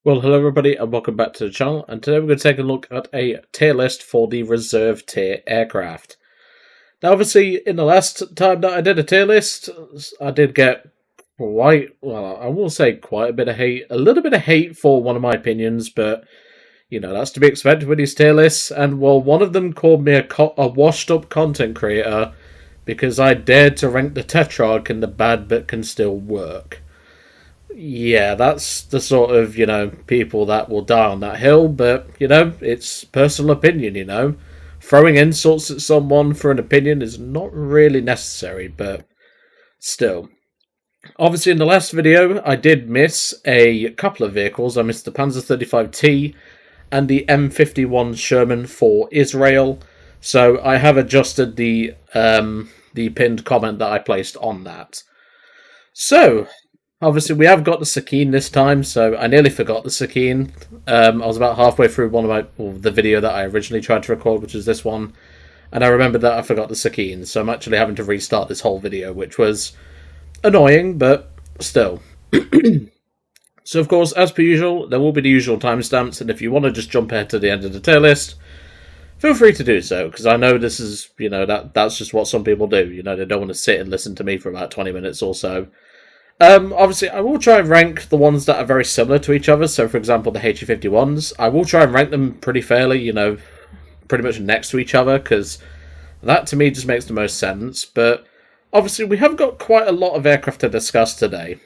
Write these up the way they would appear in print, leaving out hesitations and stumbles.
Well, hello everybody and welcome back to the channel, and today we're going to take a look at a tier list for the reserve tier aircraft. Now obviously in the last time that I did a tier list, I did get quite, well, I will say quite a bit of hate, a little bit of hate for one of my opinions, but you know, that's to be expected with these tier lists. And well, one of them called me a washed up content creator because I dared to rank the Tetrarch in the bad but can still work. Yeah, that's the sort of, people that will die on that hill, but, it's personal opinion. Throwing insults at someone for an opinion is not really necessary, but still. Obviously, in the last video, I did miss a couple of vehicles. I missed the Panzer 35T and the M51 Sherman for Israel, so I have adjusted the pinned comment that I placed on that. So, obviously, we have got the Sakine this time, so I nearly forgot the Sakine. I was about halfway through the video that I originally tried to record, which is this one, and I remembered that I forgot the Sakine, so I'm actually having to restart this whole video, which was annoying, but still. So, of course, as per usual, there will be the usual timestamps, and if you want to just jump ahead to the end of the tier list, feel free to do so, because I know this is, that's just what some people do. They don't want to sit and listen to me for about 20 minutes or so. Obviously, I will try and rank the ones that are very similar to each other. So, for example, the HE51s, I will try and rank them pretty fairly, pretty much next to each other, because that to me just makes the most sense. But obviously, we have got quite a lot of aircraft to discuss today.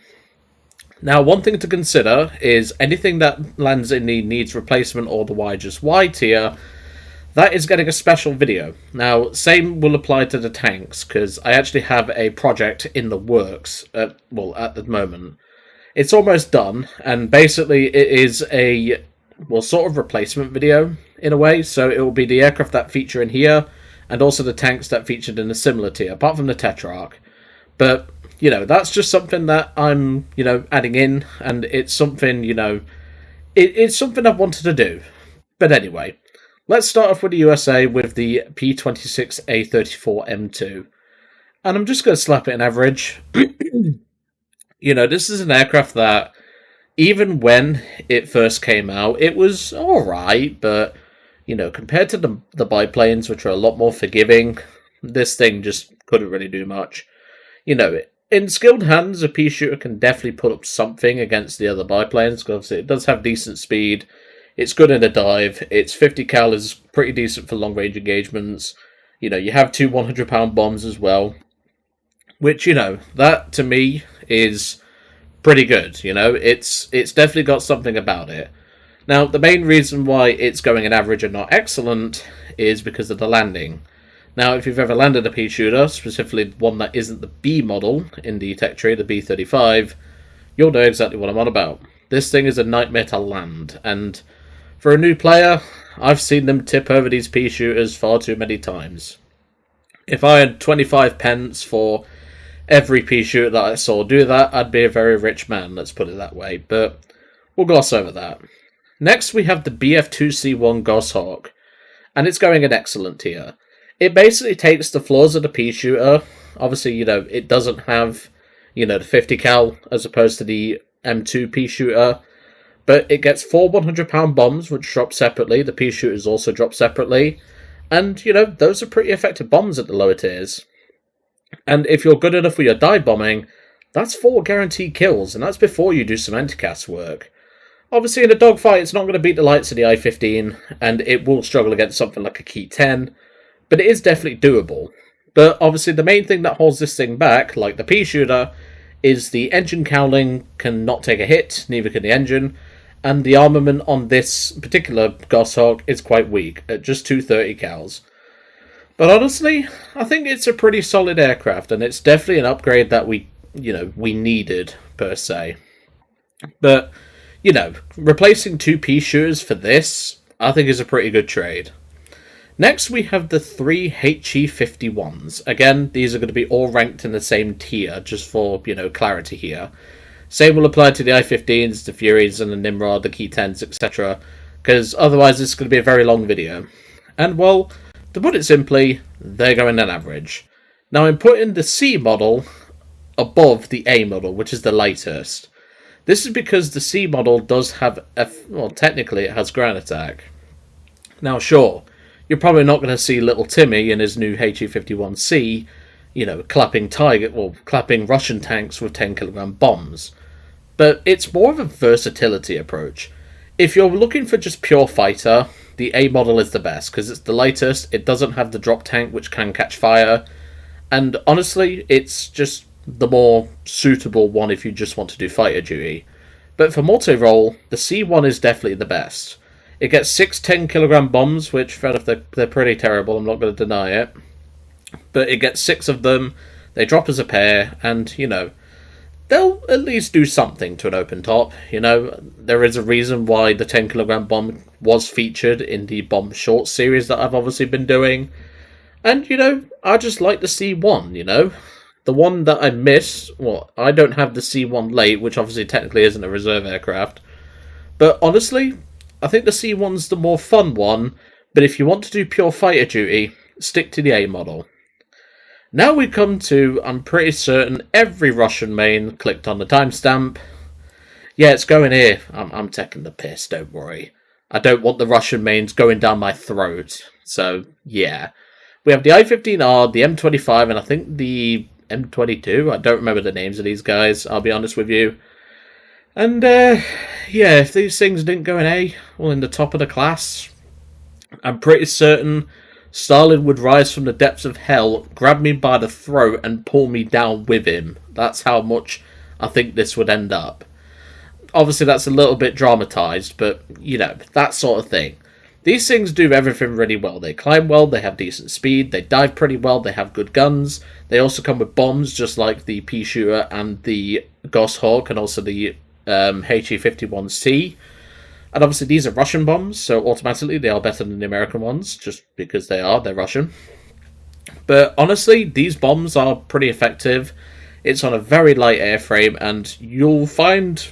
Now, one thing to consider is anything that lands in the needs replacement or the Y tier, that is getting a special video. Now, same will apply to the tanks, because I actually have a project in the works, at the moment. It's almost done, and basically it is a, sort of replacement video, in a way. So it will be the aircraft that feature in here, and also the tanks that featured in a similar tier, apart from the Tetrarch. But, that's just something that I'm, adding in, and it's something, it's something I've wanted to do. But anyway, let's start off with the USA with the P-26A-34M2. And I'm just going to slap it in average. This is an aircraft that, even when it first came out, it was alright, but, compared to the biplanes, which are a lot more forgiving, this thing just couldn't really do much. In skilled hands, a pea-shooter can definitely put up something against the other biplanes, because it does have decent speed. It's good in a dive. Its 50 cal is pretty decent for long-range engagements. You have two 100-pound bombs as well. Which, that to me is pretty good. It's definitely got something about it. Now, the main reason why it's going an average and not excellent is because of the landing. Now, if you've ever landed a pea shooter, specifically one that isn't the B model in the tech tree, the B35, you'll know exactly what I'm on about. This thing is a nightmare to land, and for a new player, I've seen them tip over these pea shooters far too many times. If I had 25 pence for every pea shooter that I saw do that, I'd be a very rich man, let's put it that way, but we'll gloss over that. Next, we have the BF2C1 Goshawk, and it's going an excellent tier. It basically takes the flaws of the pea shooter. Obviously, it doesn't have, the 50 cal as opposed to the M2 pea shooter, but it gets four 100-pound bombs, which drop separately. The pea shooters also drop separately. And, those are pretty effective bombs at the lower tiers. And if you're good enough with your dive bombing, that's 4 guaranteed kills, and that's before you do some anti-cast work. Obviously, in a dogfight, it's not going to beat the likes of the I-15, and it will struggle against something like a Key 10, but it is definitely doable. But obviously, the main thing that holds this thing back, like the pea shooter, is the engine cowling cannot take a hit, neither can the engine, and the armament on this particular Goshawk is quite weak, at just 230 cals. But honestly, I think it's a pretty solid aircraft, and it's definitely an upgrade that we needed, per se. But, replacing two pea shooters for this, I think is a pretty good trade. Next, we have the 3 HE51s. Again, these are going to be all ranked in the same tier, just for, clarity here. Same will apply to the I-15s, the Furies, and the Nimrod, the Key 10s, etc. Because otherwise, this is going to be a very long video. And, well, to put it simply, they're going an average. Now, I'm putting the C model above the A model, which is the lightest. This is because the C model does have, well, technically it has ground attack. Now, sure, you're probably not going to see little Timmy in his new HE-51C, clapping Russian tanks with 10 kilogram bombs. But it's more of a versatility approach. If you're looking for just pure fighter, the A model is the best because it's the lightest, it doesn't have the drop tank which can catch fire, and honestly, it's just the more suitable one if you just want to do fighter duty. But for multi-role, the C1 is definitely the best. It gets 6 10 kilogram bombs, which, fair enough, they're pretty terrible, I'm not going to deny it. But it gets 6 of them, they drop as a pair, and, they'll at least do something to an open top. There is a reason why the 10 kilogram bomb was featured in the bomb short series that I've obviously been doing. And, I just like the C1, The one that I miss, I don't have the C1 late, which obviously technically isn't a reserve aircraft. But honestly, I think the C1's the more fun one, but if you want to do pure fighter duty, stick to the A model. Now we come to, I'm pretty certain every Russian main clicked on the timestamp. Yeah, it's going here. I'm taking the piss, don't worry. I don't want the Russian mains going down my throat. So, yeah. We have the I-15R, the M25, and I think the M22. I don't remember the names of these guys, I'll be honest with you. And, if these things didn't go in A, well, in the top of the class, I'm pretty certain Stalin would rise from the depths of hell, grab me by the throat, and pull me down with him. That's how much I think this would end up. Obviously, that's a little bit dramatized, but, that sort of thing. These things do everything really well. They climb well, they have decent speed, they dive pretty well, they have good guns. They also come with bombs, just like the Pea-Shooter and the Goshawk, and also the HE-51C. And obviously these are Russian bombs, so automatically they are better than the American ones, just because they're Russian. But honestly, these bombs are pretty effective. It's on a very light airframe, and you'll find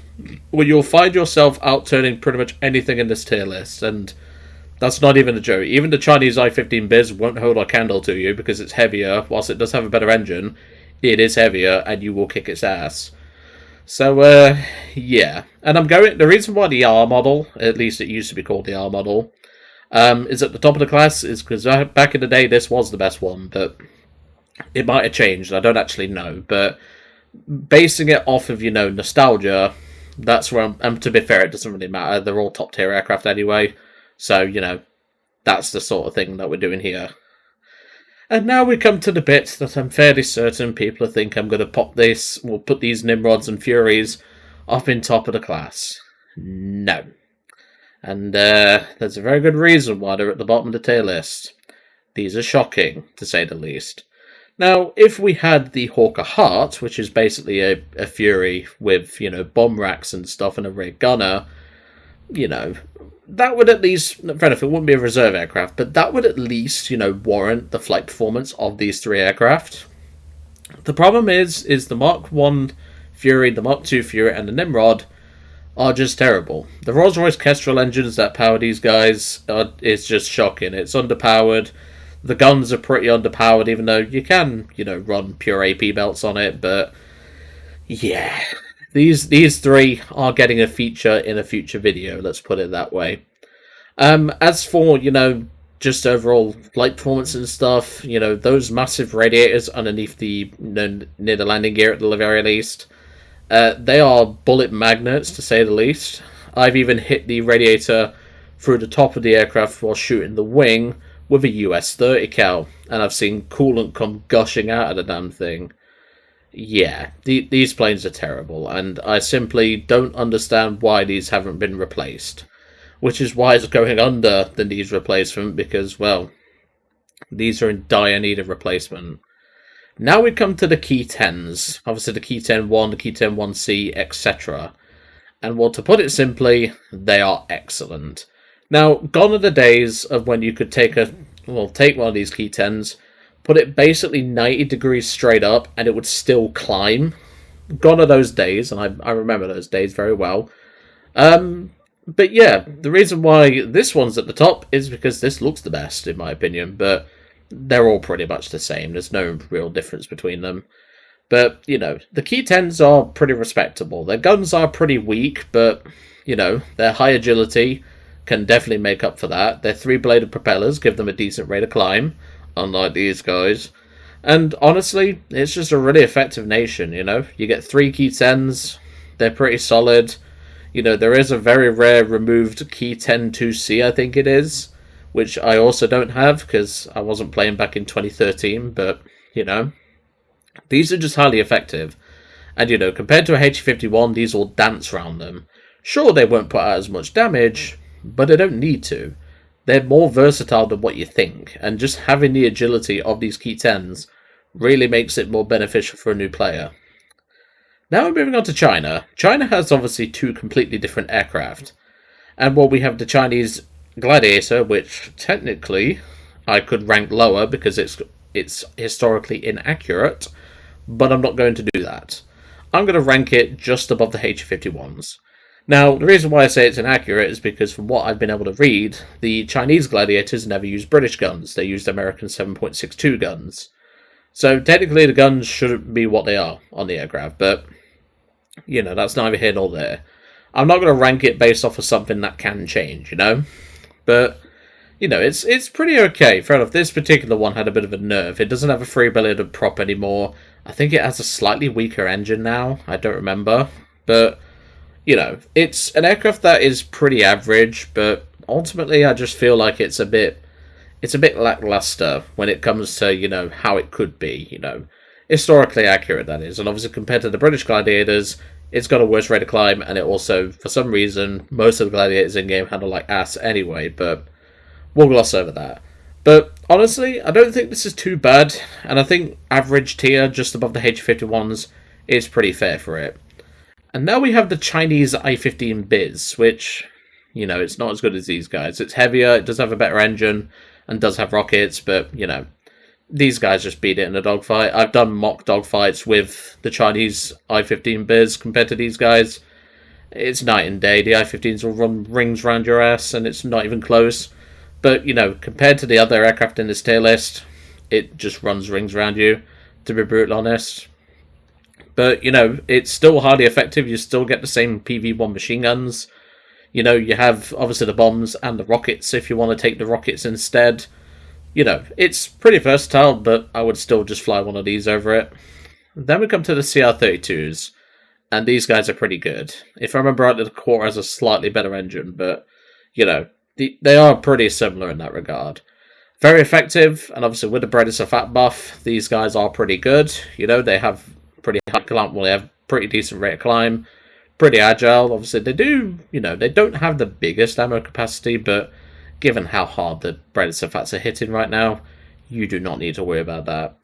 yourself outturning pretty much anything in this tier list, and that's not even a joke. Even the Chinese I-15 Biz won't hold a candle to you because it's heavier. Whilst it does have a better engine, it is heavier, and you will kick its ass. So, yeah. And the reason why the R model, at least it used to be called the R model, is at the top of the class is because back in the day this was the best one, but it might have changed. I don't actually know. But basing it off of, nostalgia, that's where and to be fair, it doesn't really matter. They're all top tier aircraft anyway. So, that's the sort of thing that we're doing here. And now we come to the bit that I'm fairly certain people think I'm going to put these Nimrods and Furies up in top of the class. No. And there's a very good reason why they're at the bottom of the tier list. These are shocking, to say the least. Now, if we had the Hawker Hart, which is basically a Fury with, bomb racks and stuff and a rig gunner, that would at least, fair enough, it wouldn't be a reserve aircraft, but that would at least, warrant the flight performance of these 3 aircraft. The problem is the Mark 1 Fury, the Mark 2 Fury, and the Nimrod are just terrible. The Rolls-Royce Kestrel engines that power these guys is just shocking. It's underpowered. The guns are pretty underpowered, even though you can, run pure AP belts on it, but yeah. These 3 are getting a feature in a future video, let's put it that way. As for, just overall flight performance and stuff, those massive radiators underneath the, near the landing gear at the very least, they are bullet magnets, to say the least. I've even hit the radiator through the top of the aircraft while shooting the wing with a US-30 cal, and I've seen coolant come gushing out of the damn thing. Yeah, these planes are terrible, and I simply don't understand why these haven't been replaced. Which is why it's going under the needs replacement, because, well, these are in dire need of replacement. Now we come to the Key 10s. Obviously the Key 10-1, the Key 10-1C, etc. And well, to put it simply, they are excellent. Now, gone are the days of when you could take one of these Key 10s, put it basically 90 degrees straight up, and it would still climb. Gone are those days, and I remember those days very well. But yeah, the reason why this one's at the top is because this looks the best, in my opinion, but they're all pretty much the same. There's no real difference between them. But, the Key 10s are pretty respectable. Their guns are pretty weak, but, their high agility can definitely make up for that. Their three-bladed propellers give them a decent rate of climb, unlike these guys. And honestly, it's just a really effective nation. You get 3 Key 10s, they're pretty solid. There is a very rare removed Key 10 2C, I think it is, which I also don't have because I wasn't playing back in 2013, but, these are just highly effective. And, compared to a HE51, these will dance around them. Sure, they won't put out as much damage, but they don't need to. They're more versatile than what you think, and just having the agility of these Key 10s really makes it more beneficial for a new player. Now we're moving on to China. China has obviously 2 completely different aircraft. And we have the Chinese Gladiator, which technically I could rank lower because it's historically inaccurate, but I'm not going to do that. I'm going to rank it just above the H51s. Now, the reason why I say it's inaccurate is because from what I've been able to read, the Chinese Gladiators never used British guns. They used American 7.62 guns. So technically the guns shouldn't be what they are on the aircraft, but, that's neither here nor there. I'm not going to rank it based off of something that can change, But, it's pretty okay. Fair enough, this particular one had a bit of a nerf. It doesn't have a 3-bladed prop anymore. I think it has a slightly weaker engine now. I don't remember. But, it's an aircraft that is pretty average, but ultimately I just feel like it's a bit lackluster when it comes to, how it could be, historically accurate, that is. And obviously compared to the British Gladiators, it's got a worse rate of climb, and it also, for some reason, most of the Gladiators in-game handle like ass anyway, but we'll gloss over that. But honestly, I don't think this is too bad, and I think average tier, just above the H51s, is pretty fair for it. And now we have the Chinese I-15 Biz, which, it's not as good as these guys. It's heavier, it does have a better engine, and does have rockets, but, these guys just beat it in a dogfight. I've done mock dogfights with the Chinese I-15 Biz compared to these guys. It's night and day. The I-15s will run rings around your ass, and it's not even close. But, compared to the other aircraft in this tier list, it just runs rings around you, to be brutally honest. But, it's still highly effective. You still get the same PV-1 machine guns. You have, obviously, the bombs and the rockets if you want to take the rockets instead. It's pretty versatile, but I would still just fly one of these over it. Then we come to the CR-32s, and these guys are pretty good. If I remember right, the Core has a slightly better engine, but, they are pretty similar in that regard. Very effective, and obviously with the Predator Fat buff, these guys are pretty good. They have pretty high climb, they have pretty decent rate of climb, pretty agile. Obviously they do, they don't have the biggest ammo capacity, but given how hard the Predator Fats are hitting right now, you do not need to worry about that.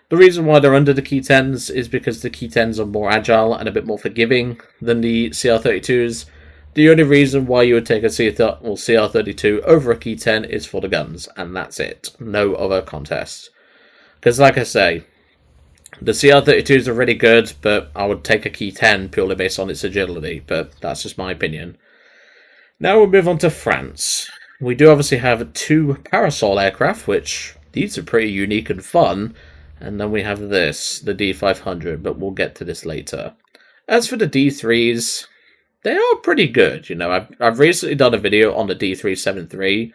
The reason why they're under the Key 10s is because the Key 10s are more agile and a bit more forgiving than the CR-32s. The only reason why you would take a CR-32 over a Key 10 is for the guns, and that's it. No other contest. Because like I say, the CR-32s are really good, but I would take a Key 10 purely based on its agility, but that's just my opinion. Now we'll move on to France. We do obviously have 2 Parasol aircraft, which these are pretty unique and fun, and then we have this, the D500, but we'll get to this later. As for the D3s, they are pretty good. I've recently done a video on the D373,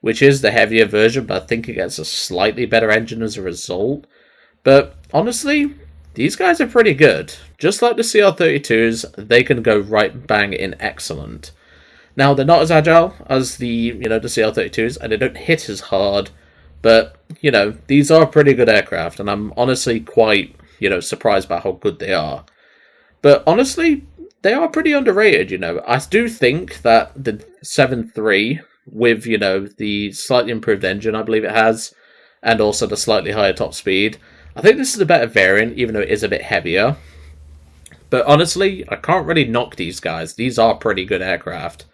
which is the heavier version, but I think it gets a slightly better engine as a result. But honestly, these guys are pretty good. Just like the CR-32s, they can go right bang in excellent. Now, they're not as agile as the CR-32s, and they don't hit as hard, but, these are pretty good aircraft, and I'm honestly quite, surprised by how good they are. But honestly, they are pretty underrated, I do think that the 7.3, with, the slightly improved engine I believe it has, and also the slightly higher top speed, I think this is a better variant, even though it is a bit heavier. But honestly, I can't really knock these guys. These are pretty good aircraft.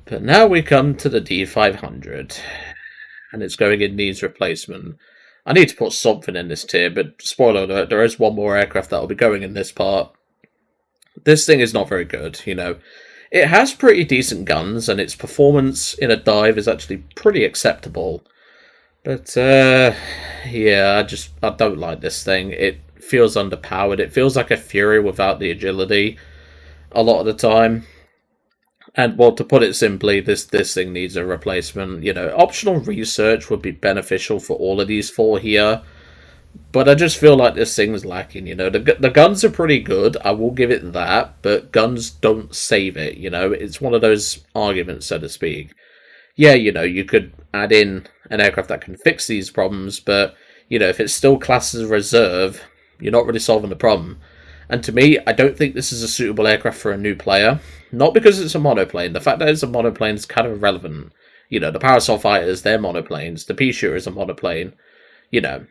But now we come to the D500. And it's going in needs replacement. I need to put something in this tier, but spoiler alert, there is one more aircraft that will be going in this part. This thing is not very good, It has pretty decent guns, and its performance in a dive is actually pretty acceptable. But, yeah, I don't like this thing. It feels underpowered. It feels like a Fury without the agility a lot of the time. And well, to put it simply, this thing needs a replacement. You know, optional research would be beneficial for all of these four here, but I just feel like this thing's lacking. You know, the guns are pretty good. I will give it that, but guns don't save it. You know, it's one of those arguments, so to speak. Yeah, you know, you could add in an aircraft that can fix these problems, but you know, if it's still classed as a reserve, you're not really solving the problem. And to me, I don't think this is a suitable aircraft for a new player. Not because it's a monoplane. The fact that it's a monoplane is kind of irrelevant. You know, the Parasol fighters, they're monoplanes. The Pea Shooter is a monoplane. You know,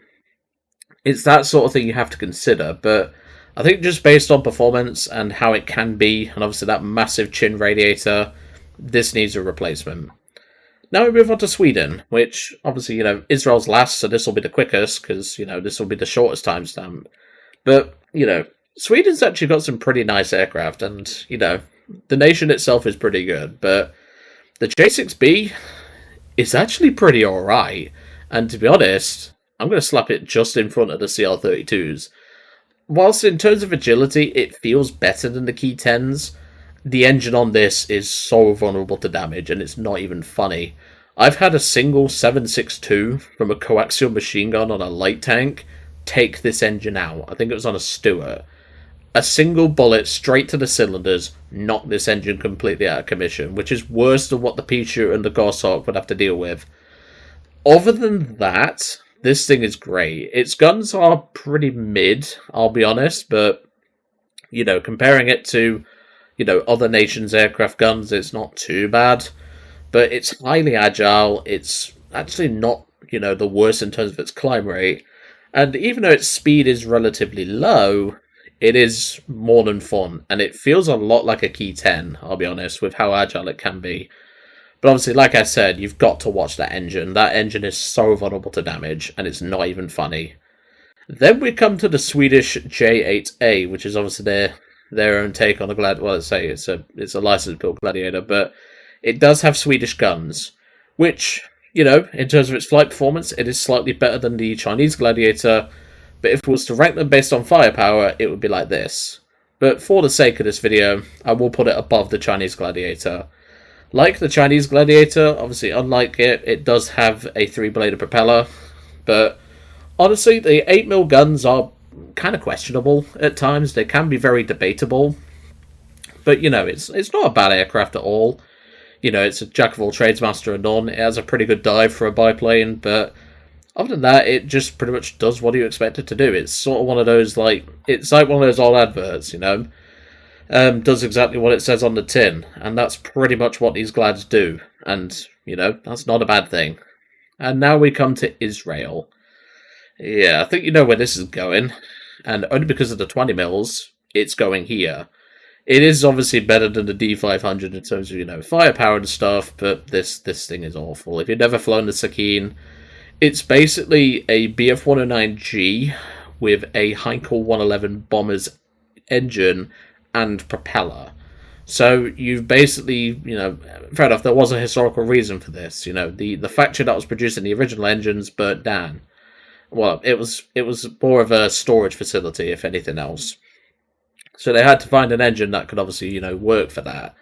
it's that sort of thing you have to consider. But I think just based on performance and how it can be, and obviously that massive chin radiator, this needs a replacement. Now we move on to Sweden, which obviously, you know, Israel's last, so this will be the quickest because, you know, this will be the shortest timestamp. But, you know, Sweden's actually got some pretty nice aircraft, and, you know, the nation itself is pretty good, but the J6B is actually pretty alright. And to be honest, I'm going to slap it just in front of the CL32s. Whilst in terms of agility, it feels better than the Key 10s, the engine on this is so vulnerable to damage, and it's not even funny. I've had a single 7.62 from a coaxial machine gun on a light tank take this engine out. I think it was on a Stuart. A single bullet straight to the cylinders knocked this engine completely out of commission, which is worse than what the Pea Shooter and the Goshawk would have to deal with. Other than that, this thing is great. Its guns are pretty mid, I'll be honest, but, you know, comparing it to, you know, other nations' aircraft guns, it's not too bad. But it's highly agile. It's actually not, you know, the worst in terms of its climb rate. And even though its speed is relatively low, it is more than fun. And it feels a lot like a Key 10, I'll be honest, with how agile it can be. But obviously, like I said, you've got to watch that engine. That engine is so vulnerable to damage, and it's not even funny. Then we come to the Swedish J8A, which is obviously their own take on a glad. Well, let's say it's a license built Gladiator, but it does have Swedish guns, which, you know, in terms of its flight performance, it is slightly better than the Chinese Gladiator. But if it was to rank them based on firepower, it would be like this. But for the sake of this video, I will put it above the Chinese Gladiator. Like the Chinese Gladiator, obviously unlike it, it does have a 3-bladed propeller, but honestly, the 8mm guns are kind of questionable at times. They can be very debatable, but, you know, it's not a bad aircraft at all. You know, it's a jack of all trades, master of none. It has a pretty good dive for a biplane, but other than that, it just pretty much does what you expect it to do. It's sort of one of those, like, it's like one of those old adverts, you know? Does exactly what it says on the tin, and that's pretty much what these Glads do, and, you know, that's not a bad thing. And now we come to Israel. Yeah, I think you know where this is going, and only because of the 20 mils, it's going here. It is obviously better than the D500 in terms of, you know, firepower and stuff, but this thing is awful. If you've never flown the Sakine, it's basically a Bf-109G with a Heinkel 111 Bombers engine and propeller. So you've basically, you know, fair enough, there was a historical reason for this. You know, the factory that was producing the original engines burnt down. Well, it was more of a storage facility, if anything else. So they had to find an engine that could obviously, you know, work for that.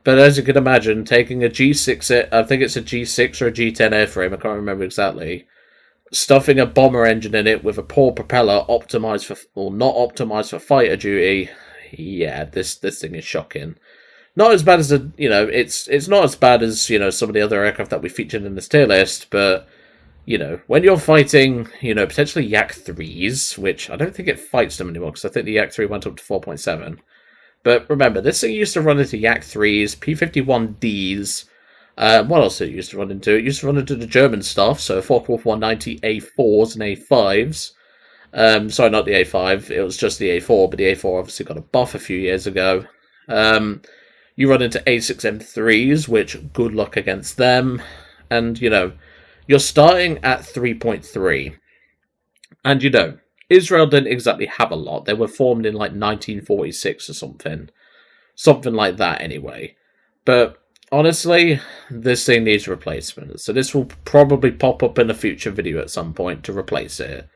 But as you can imagine, taking a G6, I think it's a G6 or a G10 airframe, I can't remember exactly, stuffing a bomber engine in it with a poor propeller optimized for, or not optimized for fighter duty, yeah, this thing is shocking. Not as bad as the, you know, it's not as bad as, you know, some of the other aircraft that we featured in this tier list, but, you know, when you're fighting, you know, potentially Yak 3s, which I don't think it fights them anymore, because I think the Yak 3 went up to 4.7. But remember, this thing used to run into Yak 3s, P-51Ds, what else did it used to run into? It used to run into the German stuff, so Focke-Wulf 190 A4s and A5s. Sorry, not the A5, it was just the A4, but the A4 obviously got a buff a few years ago. You run into A6M3s, which, good luck against them. And, you know, you're starting at 3.3. And, you know, Israel didn't exactly have a lot. They were formed in, like, 1946 or something. Something like that, anyway. But, honestly, this thing needs replacement. So this will probably pop up in a future video at some point to replace it.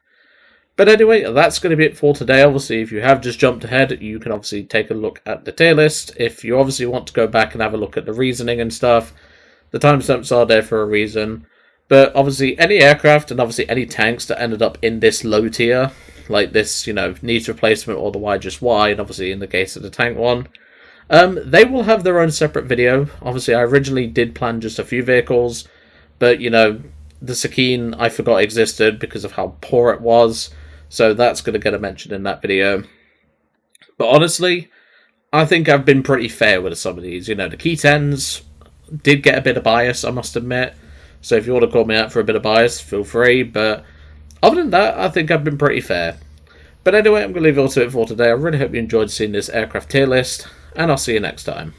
But anyway, that's going to be it for today. Obviously, if you have just jumped ahead, you can obviously take a look at the tier list. If you obviously want to go back and have a look at the reasoning and stuff, the timestamps are there for a reason. But obviously, any aircraft and obviously any tanks that ended up in this low tier, like this, needs replacement or the Y just Y, and obviously in the case of the tank one, they will have their own separate video. Obviously, I originally did plan just a few vehicles, but the Sakine I forgot existed because of how poor it was, so that's going to get a mention in that video. But honestly, I think I've been pretty fair with some of these. The Key 10s did get a bit of bias, I must admit. So if you want to call me out for a bit of bias, feel free. But other than that, I think I've been pretty fair. But anyway, I'm going to leave it all to it for today. I really hope you enjoyed seeing this aircraft tier list, and I'll see you next time.